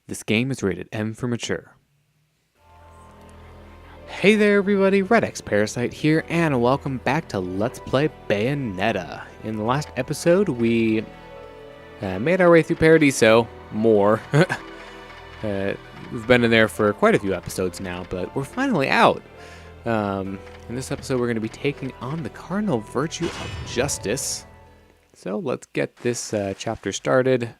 This game is rated M for mature. Hey there everybody, redxparasite here, and welcome back to Let's Play Bayonetta. In the last episode, we made our way through Paradiso, more. We've been in there for quite a few episodes now, but we're finally out. In this episode, we're going to be taking on the Cardinal Virtue of Justice. So let's get this chapter started.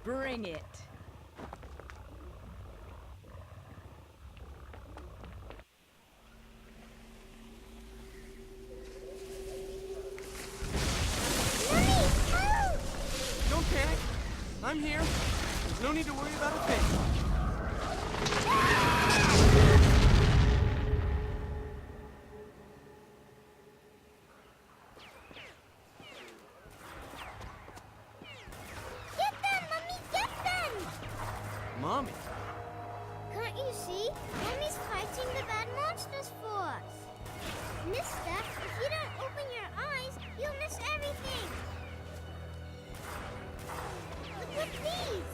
Bring it. Don't panic. I'm here. There's no need to worry about a thing. Mommy. Can't you see? Mommy's fighting the bad monsters for us. Mister, if you don't open your eyes, you'll miss everything. Look at these.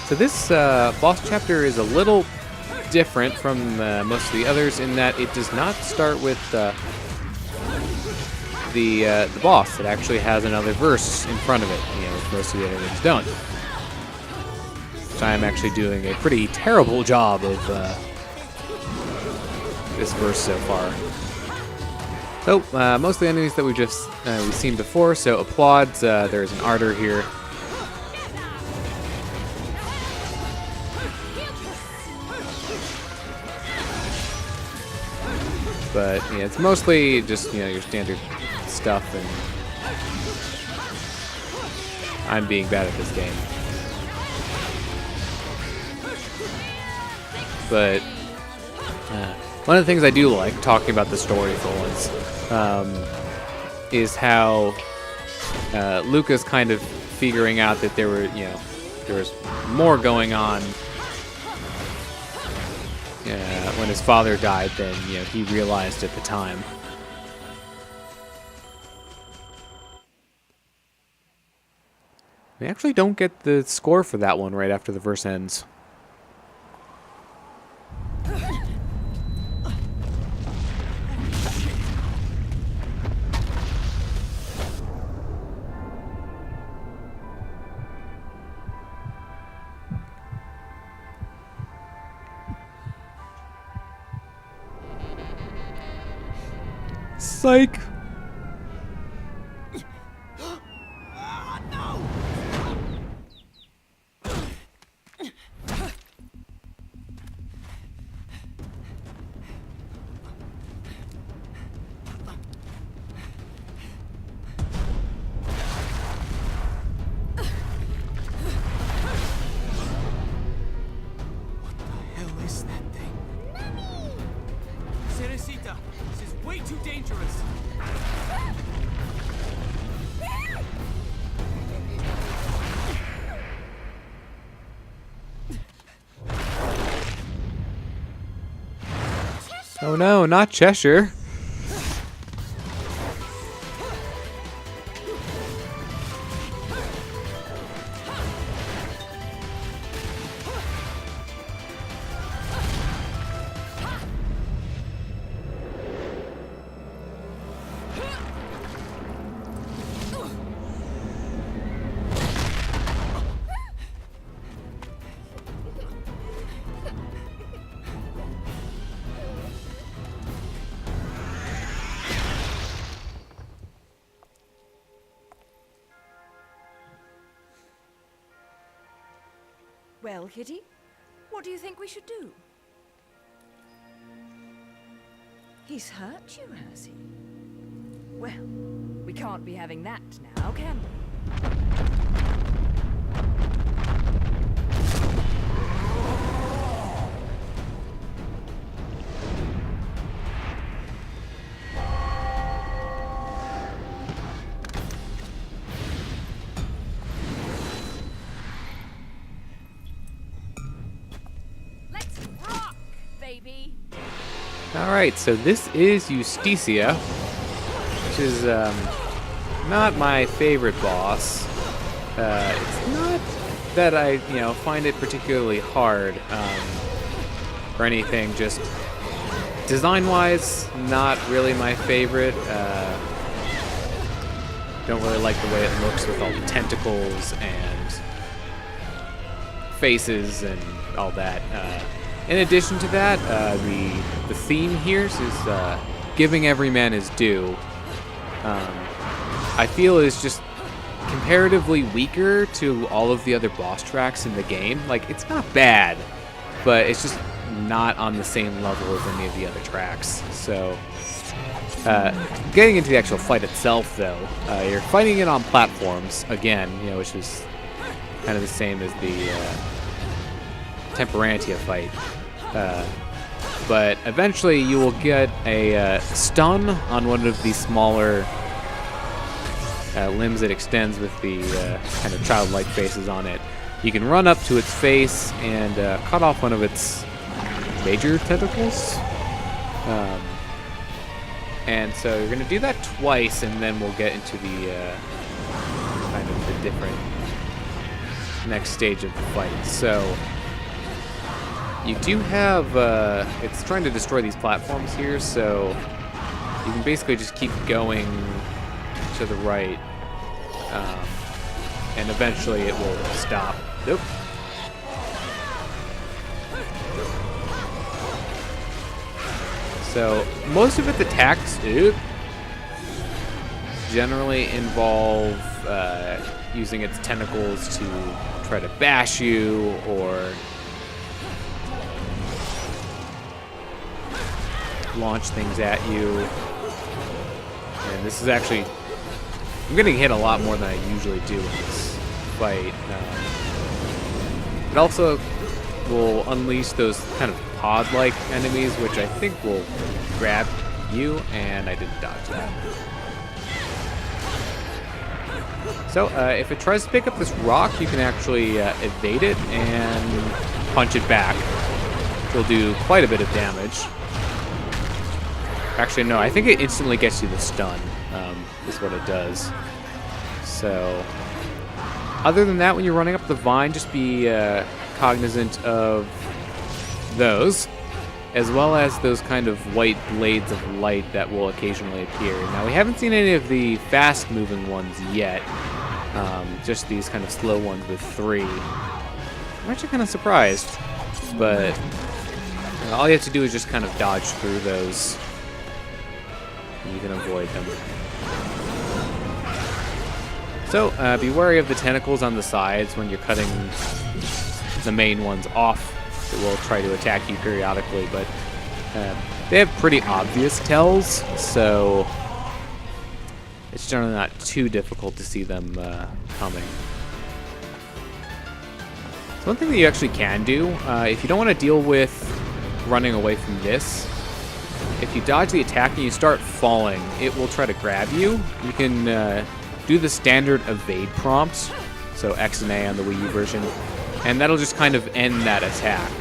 So this boss chapter is a little different from most of the others in that it does not start with the boss. It actually has another verse in front of it, which most of the other ones don't. So I'm actually doing a pretty terrible job of this verse so far. So most of the enemies that we've seen before. So applauds. There's an ardor here. But yeah, it's mostly just your standard stuff, and I'm being bad at this game. But one of the things I do like, talking about the story for once, is how Luca's kind of figuring out that there was more going on when his father died than he realized at the time. We actually don't get the score for that one right after the verse ends. Psych! This is way too dangerous. Oh no, not Cheshire. Well, Kitty, what do you think we should do? He's hurt you, has he? Well, we can't be having that now, can we? Let's rock, baby! Alright, so this is Justicia, which is not my favorite boss. It's not that I, find it particularly hard or anything, just design-wise, not really my favorite. Don't really like the way it looks with all the tentacles and faces and all that. In addition to that, the theme here is giving every man his due. I feel is just comparatively weaker to all of the other boss tracks in the game. Like, it's not bad, but it's just not on the same level as any of the other tracks. So, getting into the actual fight itself, though, you're fighting it on platforms again, which is kind of the same as the Temperantia fight. But eventually you will get a stun on one of the smaller limbs it extends with the kind of childlike faces on it. You can run up to its face and cut off one of its major tentacles. And so you're going to do that twice, and then we'll get into the kind of the different next stage of the fight. So you do have, it's trying to destroy these platforms here, so you can basically just keep going to the right, and eventually it will stop. Nope. So most of its attacks generally involve using its tentacles to try to bash you or launch things at you. And this is actually, I'm getting hit a lot more than I usually do in this fight. It also will unleash those kind of pod-like enemies, which I think will grab you, and I didn't dodge that. So if it tries to pick up this rock, you can actually evade it and punch it back. It'll do quite a bit of damage. Actually, no, I think it instantly gets you the stun, is what it does. So, other than that, when you're running up the vine, just be cognizant of those, as well as those kind of white blades of light that will occasionally appear. Now, we haven't seen any of the fast-moving ones yet, just these kind of slow ones with 3. I'm actually kind of surprised, but all you have to do is just kind of dodge through those. You can avoid them. So, be wary of the tentacles on the sides when you're cutting the main ones off. It will try to attack you periodically, but they have pretty obvious tells, so it's generally not too difficult to see them coming. So one thing that you actually can do, if you don't want to deal with running away from this, if you dodge the attack and you start falling, it will try to grab you. You can do the standard evade prompts, so X and A on the Wii U version, and that'll just kind of end that attack.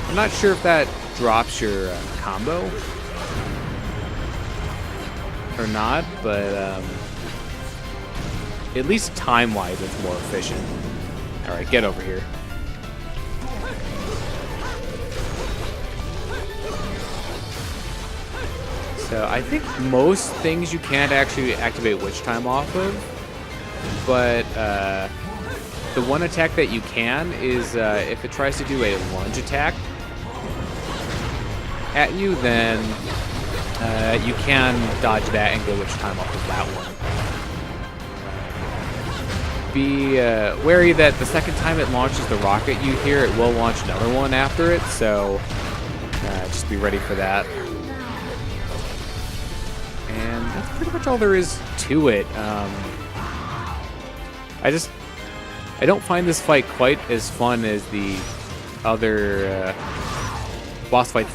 I'm not sure if that drops your combo or not, but at least time-wise it's more efficient. Alright, get over here. So I think most things you can't actually activate Witch Time off of, but the one attack that you can is if it tries to do a lunge attack at you, then you can dodge that and get Witch Time off of that one. be wary that the second time it launches the rocket you hear, it will launch another one after it, so just be ready for that. And that's pretty much all there is to it. I don't find this fight quite as fun as the other boss fights.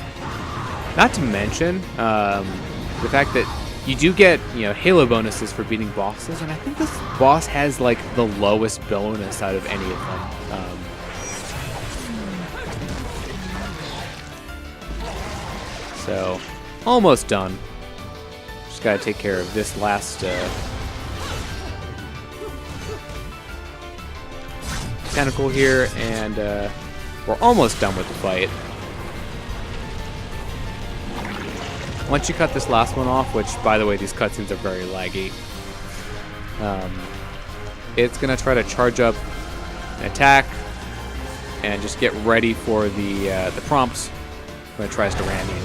Not to mention the fact that you do get, Halo bonuses for beating bosses, and I think this boss has like the lowest bonus out of any of them. So, almost done. Just gotta take care of this last tentacle here, and we're almost done with the fight. Once you cut this last one off, which, by the way, these cutscenes are very laggy, it's going to try to charge up an attack and just get ready for the prompts when it tries to ram you.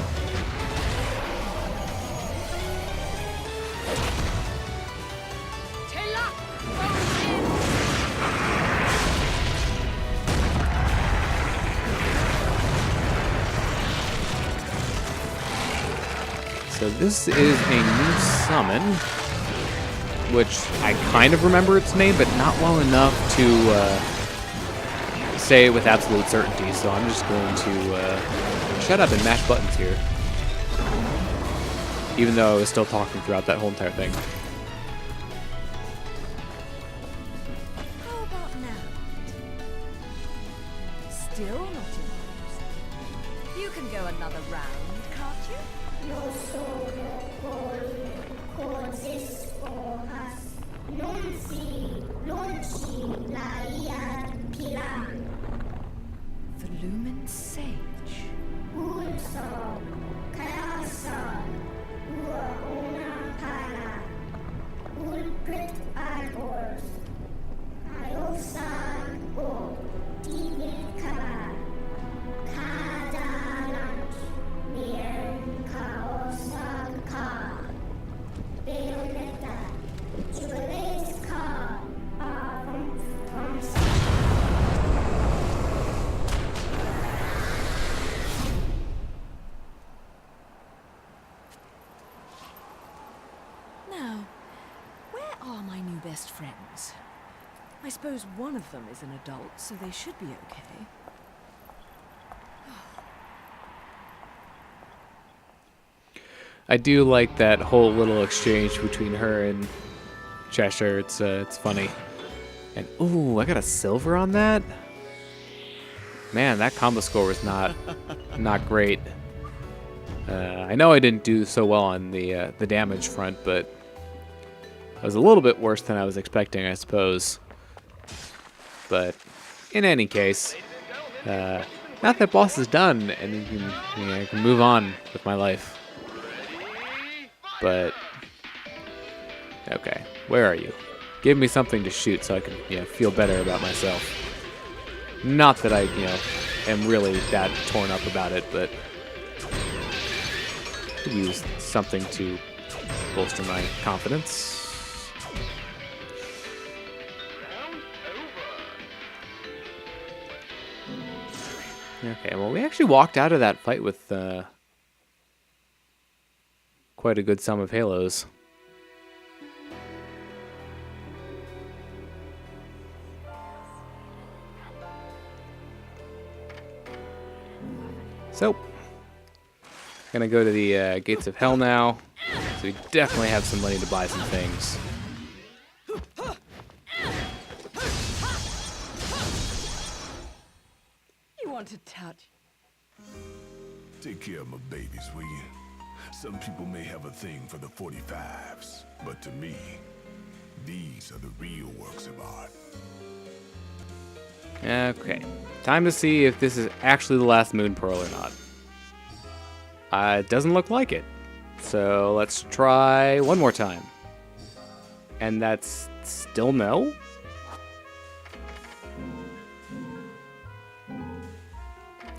So this is a new summon, which I kind of remember its name, but not well enough to say with absolute certainty. So I'm just going to shut up and mash buttons here, even though I was still talking throughout that whole entire thing. How about now? Still not impressed. You can go another round, can't you? Lo solo coses hojas non si la pilan. The Lumen Sage. Pulso corazón una para ulprit arbors. Ayosan o divil kara. Cardinal near Bayonetta, Jubilee's car, Now, where are my new best friends? I suppose one of them is an adult, so they should be okay. I do like that whole little exchange between her and Cheshire. It's funny. And ooh, I got a silver on that. Man, that combo score was not great. I know I didn't do so well on the damage front, but it was a little bit worse than I was expecting, I suppose. But in any case, now that boss is done, and I can move on with my life. But okay, where are you? Give me something to shoot so I can feel better about myself. Not that I am really that torn up about it, but could use something to bolster my confidence. Okay, well, we actually walked out of that fight with quite a good sum of halos. So, gonna go to the gates of hell now. So we definitely have some money to buy some things. You want to touch? Take care of my babies, will you? Some people may have a thing for the 45s, but to me, these are the real works of art. Okay, time to see if this is actually the last Moon Pearl or not. It doesn't look like it. So let's try one more time. And that's still no?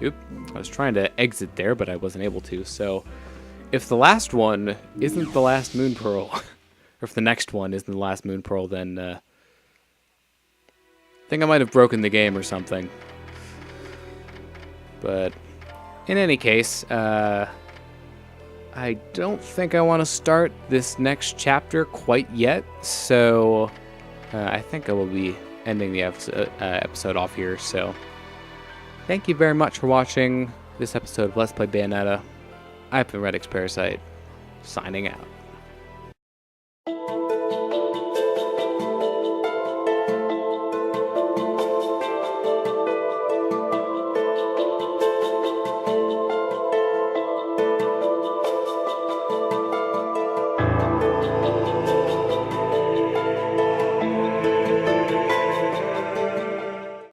Oop, I was trying to exit there, but I wasn't able to. So if the last one isn't the last Moon Pearl, or if the next one isn't the last Moon Pearl, then think I might have broken the game or something. But in any case, I don't think I want to start this next chapter quite yet, so I think I will be ending the episode off here. So thank you very much for watching this episode of Let's Play Bayonetta. I've been redxparasite, signing out.